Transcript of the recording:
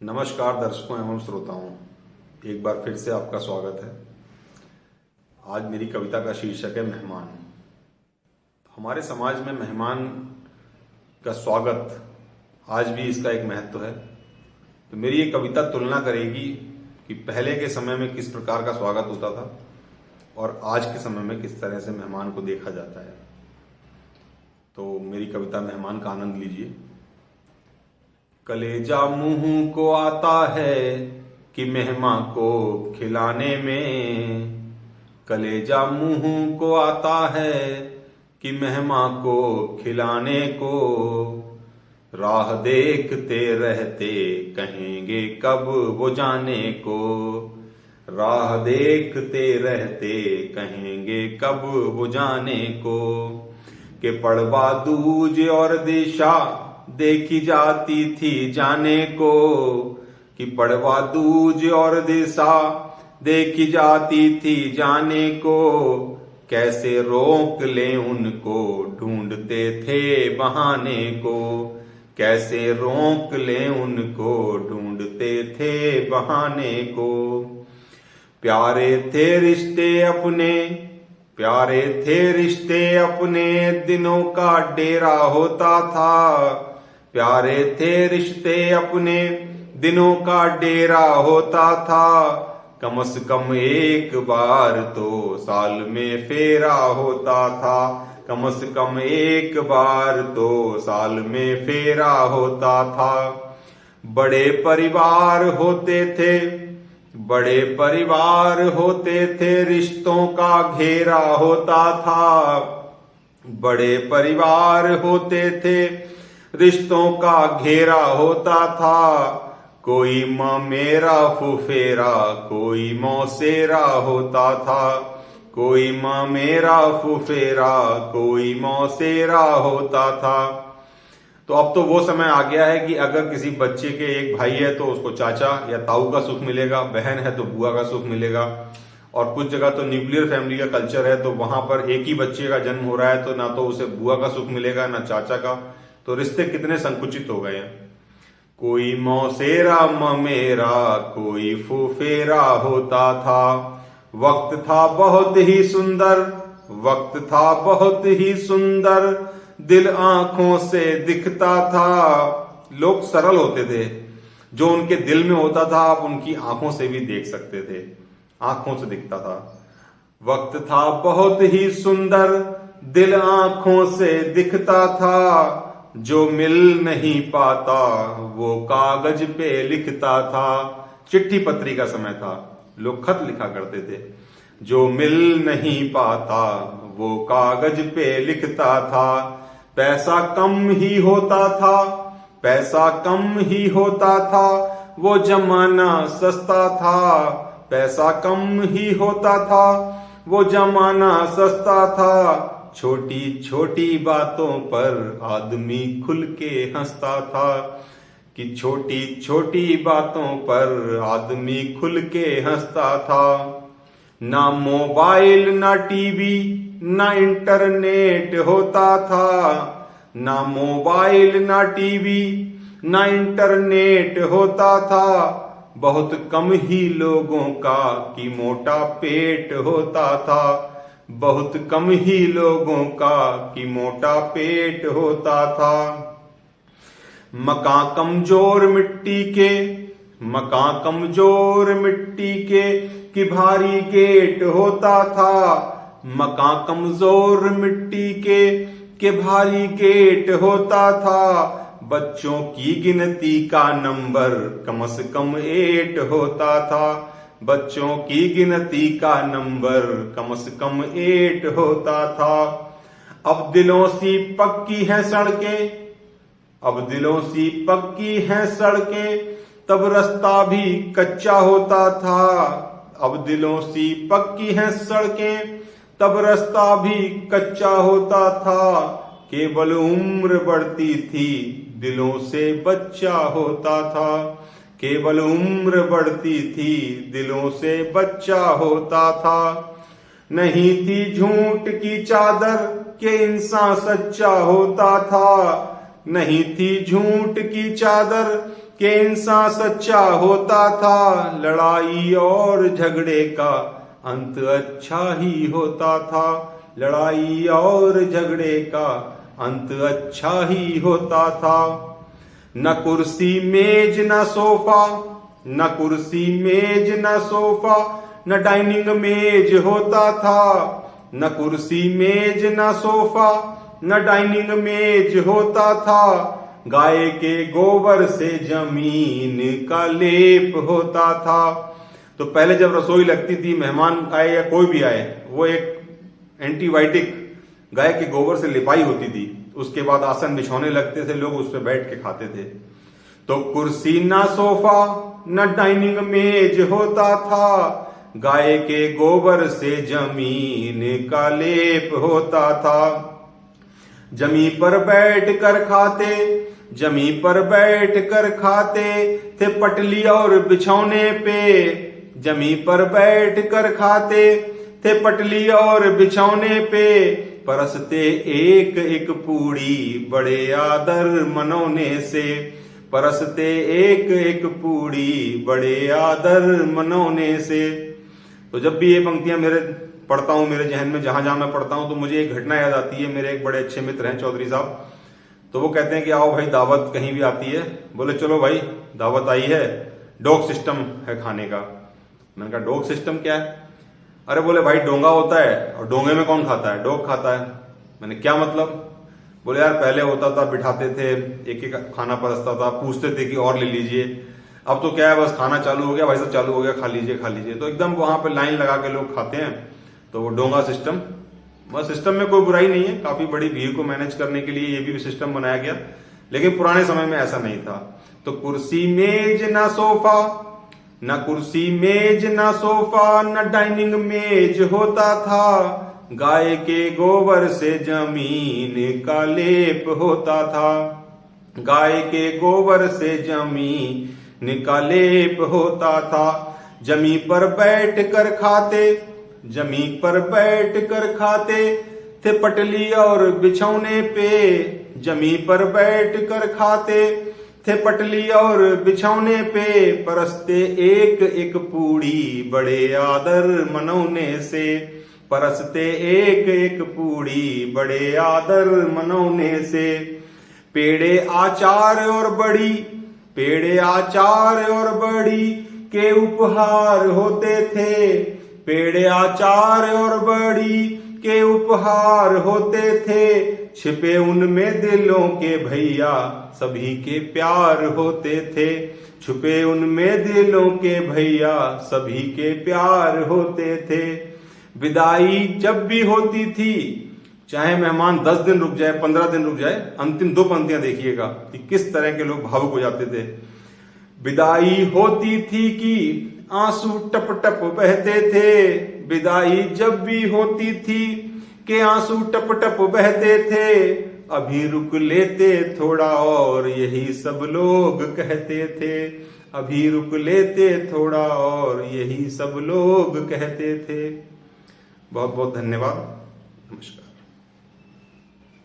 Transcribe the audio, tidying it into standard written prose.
नमस्कार दर्शकों एवं श्रोताओं, एक बार फिर से आपका स्वागत है। आज मेरी कविता का शीर्षक है मेहमान। हमारे समाज में मेहमान का स्वागत आज भी इसका एक महत्व है। तो मेरी ये कविता तुलना करेगी कि पहले के समय में किस प्रकार का स्वागत होता था और आज के समय में किस तरह से मेहमान को देखा जाता है। तो मेरी कविता मेहमान का आनंद लीजिए। कलेजा मुंह को आता है कि मेहमान को खिलाने में, कलेजा मुंह को आता है कि मेहमान को खिलाने को, राह देखते रहते कहेंगे कब वो जाने को, राह देखते रहते कहेंगे कब वो जाने को, के पड़वा दूज और दिशा देखी जाती थी जाने को, कि पड़वा दूज और दिशा देखी जाती थी जाने को, कैसे रोक ले उनको ढूंढते थे बहाने को, कैसे रोक ले उनको ढूंढते थे बहाने को। प्यारे थे रिश्ते अपने, प्यारे थे रिश्ते अपने, दिनों का डेरा होता था, प्यारे थे रिश्ते अपने, दिनों का डेरा होता था, कम से कम एक बार तो साल में फेरा होता था, कम से कम एक बार तो साल में फेरा होता था। बड़े परिवार होते थे, बड़े परिवार होते थे, रिश्तों का घेरा होता था, बड़े परिवार होते थे, रिश्तों का घेरा होता था, कोई मेरा फुफेरा कोई मौसेरा होता था, कोई मेरा फुफेरा कोई मौसेरा होता था। तो अब तो वो समय आ गया है कि अगर किसी बच्चे के एक भाई है तो उसको चाचा या ताऊ का सुख मिलेगा, बहन है तो बुआ का सुख मिलेगा, और कुछ जगह तो न्यूक्लियर फैमिली का कल्चर है तो वहां पर एक ही बच्चे का जन्म हो रहा है तो ना तो उसे बुआ का सुख मिलेगा ना चाचा का। तो रिश्ते कितने संकुचित हो गए हैं। कोई मौसेरा ममेरा कोई फुफेरा होता था, वक्त था बहुत ही सुंदर, वक्त था बहुत ही सुंदर, दिल आंखों से दिखता था। लोग सरल होते थे, जो उनके दिल में होता था आप उनकी आंखों से भी देख सकते थे, आंखों से दिखता था। वक्त था बहुत ही सुंदर, दिल आंखों से दिखता था, जो मिल नहीं पाता वो कागज पे लिखता था। चिट्ठी पत्री का समय था, लोग खत लिखा करते थे। जो मिल नहीं पाता वो कागज पे लिखता था। पैसा कम ही होता था, पैसा कम ही होता था, वो जमाना सस्ता था, पैसा कम ही होता था, वो जमाना सस्ता था। छोटी छोटी बातों पर आदमी खुल के हंसता था, कि छोटी छोटी बातों पर आदमी खुल के हंसता था। ना मोबाइल ना टीवी ना इंटरनेट होता था, ना मोबाइल ना टीवी ना इंटरनेट होता था, बहुत कम ही लोगों का कि मोटा पेट होता था, बहुत कम ही लोगों का कि मोटा पेट होता था। मकान कमजोर मिट्टी के, मकान कमजोर मिट्टी के कि भारी गेट होता था, मकान कमजोर मिट्टी के भारी गेट होता था। बच्चों की गिनती का नंबर कम से कम 8 होता था, बच्चों की गिनती का नंबर कम से कम 8 होता था। अब दिलों सी पक्की है सड़कें, अब दिलों सी पक्की है सड़कें, तब रास्ता भी कच्चा होता था। अब दिलों सी पक्की है सड़कें, तब रास्ता भी कच्चा होता था। केवल उम्र बढ़ती थी, दिलों से बच्चा होता था, केवल उम्र बढ़ती थी, दिलों से बच्चा होता था। नहीं थी झूठ की चादर के इंसान सच्चा होता था, नहीं थी झूठ की चादर कि इंसान सच्चा होता था, लड़ाई और झगड़े का अंत अच्छा ही होता था, लड़ाई और झगड़े का अंत अच्छा ही होता था। न कुर्सी मेज न सोफा, न कुर्सी मेज न सोफा, न डाइनिंग मेज होता था, न कुर्सी मेज न सोफा, न डाइनिंग मेज होता था। गाय के गोबर से जमीन का लेप होता था। तो पहले जब रसोई लगती थी, मेहमान आए या कोई भी आए, वो एक एंटीबायोटिक गाय के गोबर से लिपाई होती थी। उसके बाद आसन बिछौने लगते थे, लोग उस पर बैठ के खाते थे। तो कुर्सी ना सोफा न डाइनिंग मेज होता था, गाय के गोबर से जमीन का लेप होता था। जमी पर बैठ कर खाते, जमी पर बैठ कर खाते थे पटली और बिछौने पे, जमी पर बैठ कर खाते थे पटली और बिछौने पे। परसते एक एक पूड़ी बड़े आदर मनौने से, परसते एक एक पूड़ी बड़े आदर मनौने से। तो जब भी ये पंक्तियां मेरे पढ़ता हूं, मेरे जहन में जहां जहां मैं पढ़ता हूं, तो मुझे एक घटना याद आती है। मेरे एक बड़े अच्छे मित्र हैं चौधरी साहब, तो वो कहते हैं कि आओ भाई दावत कहीं भी आती है। बोले चलो भाई दावत आई है, डोग सिस्टम है खाने का। मैंने कहा डोग सिस्टम क्या है? अरे बोले भाई डोंगा होता है और डोंगे में कौन खाता है? डॉग खाता है। मैंने क्या मतलब? बोले यार पहले होता था, बिठाते थे, एक एक खाना परसता था, पूछते थे कि और ले लीजिए। अब तो क्या है, बस खाना चालू हो गया, भाई सब चालू हो गया, खा लीजिए खा लीजिए। तो एकदम वहां पे लाइन लगा के लोग खाते हैं। तो वो डोंगा सिस्टम, बस सिस्टम में कोई बुराई नहीं है, काफी बड़ी भीड़ को मैनेज करने के लिए ये भी सिस्टम बनाया गया, लेकिन पुराने समय में ऐसा नहीं था। तो कुर्सी मेज ना सोफा, न कुर्सी मेज न सोफा, न डाइनिंग मेज होता था, गाय के गोबर से जमीन का लेप होता था, गाय के गोबर से जमीन का लेप होता था। जमी पर बैठ कर खाते, जमी पर बैठ कर खाते थे पटली और बिछौने पे, जमी पर बैठ कर खाते थे पटली और बिछौने पे। परसते एक एक पूड़ी बड़े आदर मनौने से, परसते एक एक पूड़ी बड़े आदर मनौने से। पेड़े आचार और बड़ी, पेड़े आचार और बड़ी के उपहार होते थे, पेड़े आचार और बड़ी के उपहार होते थे। छिपे उनमें दिलों के भैया सभी के प्यार होते थे, छुपे उनमें दिलों के भैया सभी के प्यार होते थे। विदाई जब भी होती थी, चाहे मेहमान 10 दिन रुक जाए, 15 दिन रुक जाए, अंतिम 2 पंक्तियां देखिएगा कि किस तरह के लोग भावुक हो जाते थे। विदाई होती थी कि आंसू टप टप बहते थे, विदाई जब भी होती थी कि आंसू टप टप बहते थे। अभी रुक लेते थोड़ा और यही सब लोग कहते थे, अभी रुक लेते थोड़ा और यही सब लोग कहते थे। बहुत बहुत धन्यवाद, नमस्कार।